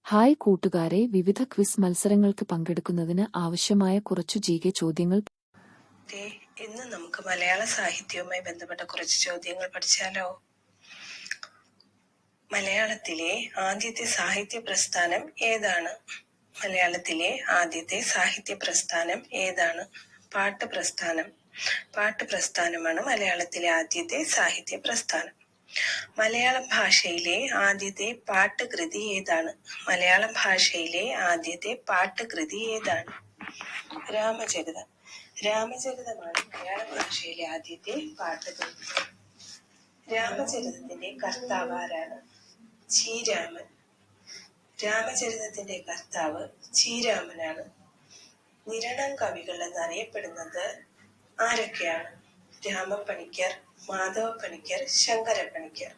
Hi കൂട്ടുകാരെ, വിവിധ quiz മത്സരങ്ങൾക്ക് പങ്കെടുക്കുന്നതിന് ആവശ്യമായ കുറച്ചു ജികെ ചോദ്യങ്ങൾ. ഇന്ന് നമുക്ക് മലയാള സാഹിത്യവുമായി ബന്ധപ്പെട്ട കുറച്ച് ചോദ്യങ്ങൾ പഠിച്ചാലോ? മലയാളത്തിലെ ആദ്യത്തെ സാഹിത്യ പ്രസ്ഥാനം ഏതാണ്? മലയാളത്തിലെ ആദ്യത്തെ സാഹിത്യ പ്രസ്ഥാനം ഏതാണ്? പാട്ട് പ്രസ്ഥാനം. പാട്ട് പ്രസ്ഥാനമാണ് മലയാളത്തിലെ ആദ്യത്തെ സാഹിത്യ പ്രസ്ഥാനം. മലയാള ഭാഷയിലെ ആദ്യത്തെ പാട്ടുകൃതി ഏതാണ്? മലയാള ഭാഷയിലെ ആദ്യത്തെ പാട്ടുകൃതി ഏതാണ്? രാമചരിതം. രാമചരിതമാണ് മലയാള ഭാഷയിലെ ആദ്യത്തെ പാട്ടുകൃതി. രാമചരിതത്തിന്റെ കർത്താവ് ആരാണ്? ചീരാമൻ. രാമചരിതത്തിന്റെ കർത്താവ് ചീരാമനാണ്. നിരണം കവികൾ എന്നറിയപ്പെടുന്നത് ആരൊക്കെയാണ്? രാമപ്പണിക്കർ, മാധവപ്പണിക്കർ, ശങ്കരപ്പണിക്കർ.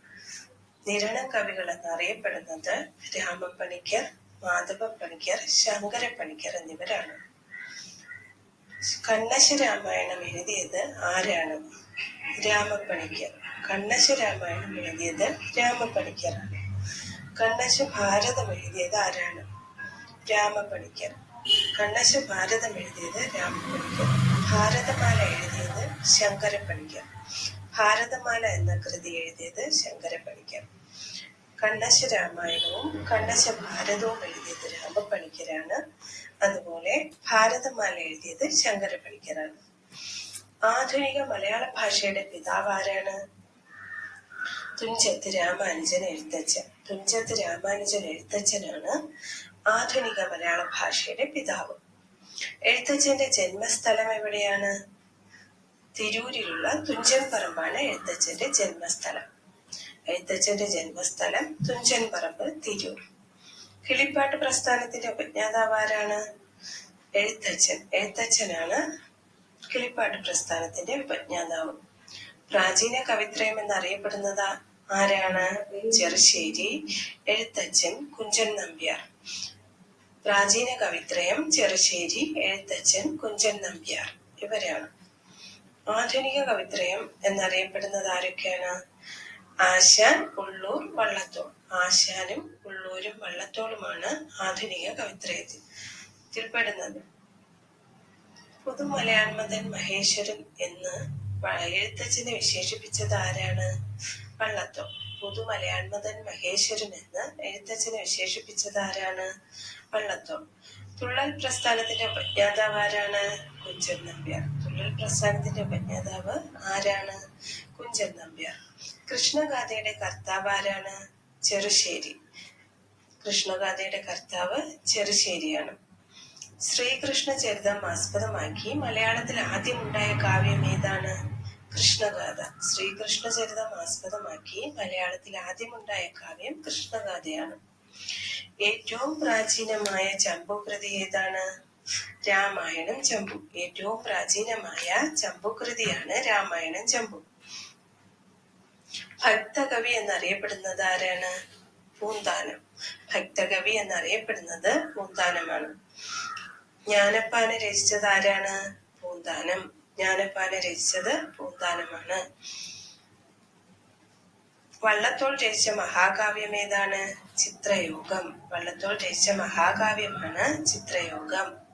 നിരണം കവികൾ എന്നറിയപ്പെടുന്നത് രാമപ്പണിക്കർ, മാധവപ്പണിക്കർ, ശങ്കരപ്പണിക്കർ എന്നിവരാണ്. കണ്ണശ രാമായണം എഴുതിയത് ആരാണ്? രാമപ്പണിക്കർ. കണ്ണശ രാമായണം എഴുതിയത് രാമപ്പണിക്കറാണ്. കണ്ണശ ഭാരതം എഴുതിയത് ആരാണ്? രാമപ്പണിക്കർ. കണ്ണശ ഭാരതം എഴുതിയത് രാമപ്പണിക്കർ. ഭാരതമാല എഴുതിയത് ശങ്കരപ്പണിക്കർ. ഭാരതമാല എന്ന കൃതി എഴുതിയത് ശങ്കരപ്പണിക്കർ. കണ്ണശ രാമായണവും കണ്ണശ ഭാരതവും എഴുതിയത് രാമപ്പണിക്കരാണ്. അതുപോലെ ഭാരതമാല എഴുതിയത് ശങ്കരപ്പണിക്കരാണ്. ആധുനിക മലയാള ഭാഷയുടെ പിതാവ് ആരാണ്? തുഞ്ചത്ത് രാമാനുജൻ എഴുത്തച്ഛൻ. തുഞ്ചത്ത് രാമാനുജൻ എഴുത്തച്ഛനാണ് ആധുനിക മലയാള ഭാഷയുടെ പിതാവ്. എഴുത്തച്ഛന്റെ ജന്മസ്ഥലം എവിടെയാണ്? തിരൂരിലുള്ള തുഞ്ചൻ പറമ്പാണ് എഴുത്തച്ഛന്റെ ജന്മസ്ഥലം. എഴുത്തച്ഛന്റെ ജന്മസ്ഥലം തുഞ്ചൻ പറമ്പ്, തിരൂർ. കിളിപ്പാട്ട് പ്രസ്ഥാനത്തിന്റെ ഉപജ്ഞാതാവ് ആരാണ്? എഴുത്തച്ഛൻ. എഴുത്തച്ഛനാണ് കിളിപ്പാട്ട് പ്രസ്ഥാനത്തിന്റെ ഉപജ്ഞാതാവ്. പ്രാചീന കവിത്രയം എന്നറിയപ്പെടുന്നത് ആരാണ്? ചെറുശ്ശേരി, എഴുത്തച്ഛൻ, കുഞ്ചൻ നമ്പ്യാർ. പ്രാചീന കവിത്രയം ചെറുശ്ശേരി, എഴുത്തച്ഛൻ, കുഞ്ചൻ നമ്പ്യാർ ഇവരാണ്. ആധുനിക കവിത്രയം എന്നറിയപ്പെടുന്നത് ആരൊക്കെയാണ്? ആശാൻ, ഉള്ളൂർ, വള്ളത്തോൾ. ആശാനും ഉള്ളൂരും വള്ളത്തോളുമാണ് ആധുനിക കവിത്രയത്തിൽപ്പെടുന്നത്. പുതുമലയാൻമതൻ മഹേശ്വരൻ എന്ന് എഴുത്തച്ഛനെ വിശേഷിപ്പിച്ചത് ആരാണ്? വള്ളത്തോൾ. പുതുമലയാൻമതൻ മഹേശ്വരൻ എന്ന് എഴുത്തച്ഛനെ വിശേഷിപ്പിച്ചത് ആരാണ്? വള്ളത്തോൾ. തുള്ളൽ പ്രസ്ഥാനത്തിന്റെ ഉപജ്ഞാതാവ് ആരാണ്? കുഞ്ചൻ നമ്പ്യാർ. തുള്ളൽ പ്രസ്ഥാനത്തിന്റെ ഉപജ്ഞാതാവ് ആരാണ്? കുഞ്ചൻ നമ്പ്യാർ. കൃഷ്ണഗാഥയുടെ കർത്താവ് ആരാണ്? ചെറുശ്ശേരി. കൃഷ്ണഗാഥയുടെ കർത്താവ് ചെറുശ്ശേരിയാണ്. ശ്രീകൃഷ്ണ ചരിതം ആസ്പദമാക്കി മലയാളത്തിൽ ആദ്യമുണ്ടായ കാവ്യം ഏതാണ്? കൃഷ്ണഗാഥ. ശ്രീകൃഷ്ണ ചരിതം ആസ്പദമാക്കി മലയാളത്തിൽ ആദ്യമുണ്ടായ കാവ്യം കൃഷ്ണഗാഥയാണ്. ഏറ്റവും പ്രാചീനമായ ചമ്പുകൃതി ഏതാണ്? രാമായണം ചമ്പു. ഏറ്റവും പ്രാചീനമായ ചമ്പുകൃതിയാണ് രാമായണം ചമ്പു. ഭക്തകവി എന്നറിയപ്പെടുന്നത് ആരാണ്? പൂന്താനം. ഭക്തകവി എന്നറിയപ്പെടുന്നത് പൂന്താനമാണ്. ജ്ഞാനപ്പാന രചിച്ചത് ആരാണ്? പൂന്താനം. ജ്ഞാനപ്പാന രചിച്ചത് പൂന്താനമാണ്. വള്ളത്തോൾ രചിച്ച മഹാകാവ്യം ഏതാണ്? ചിത്രയോഗം. വള്ളത്തോൾ രചിച്ച മഹാകാവ്യമാണ് ചിത്രയോഗം.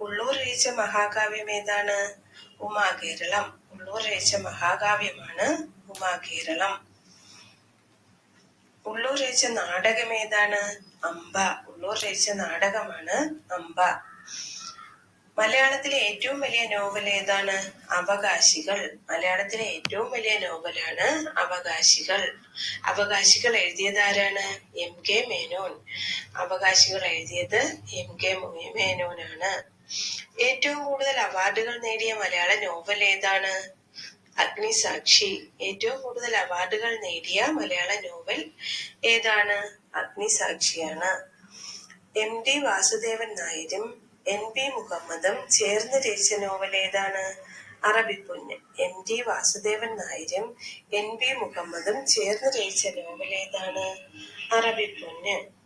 ഉള്ളൂർ രചിച്ച മഹാകാവ്യം ഏതാണ്? ഉമാകേരളം. ഉള്ളൂർ രചിച്ച മഹാകാവ്യമാണ് ഉമാകേരളം. ഉള്ളൂർ രചിച്ച നാടകം ഏതാണ്? അംബ. ഉള്ളൂർ രചിച്ച നാടകമാണ് അംബ. മലയാളത്തിലെ ഏറ്റവും വലിയ നോവൽ ഏതാണ്? അവകാശികൾ. മലയാളത്തിലെ ഏറ്റവും വലിയ നോവലാണ് അവകാശികൾ. അവകാശികൾ എഴുതിയത് ആരാണ്? MK മേനോൻ. അവകാശികൾ എഴുതിയത് MK മേനോനാണ്. ഏറ്റവും കൂടുതൽ അവാർഡുകൾ നേടിയ മലയാള നോവൽ ഏതാണ്? അഗ്നിസാക്ഷി. ഏറ്റവും കൂടുതൽ അവാർഡുകൾ നേടിയ മലയാള നോവൽ ഏതാണ്? അഗ്നിസാക്ഷിയാണ്. MD വാസുദേവൻ നായരും NP മുഹമ്മദും ചേർന്ന് രചിച്ച നോവൽ ഏതാണ്? അറബിപ്പൊന്ന്. MD വാസുദേവൻ നായരും NP മുഹമ്മദും ചേർന്ന് രചിച്ച നോവൽ ഏതാണ്? അറബിപ്പൊന്ന്.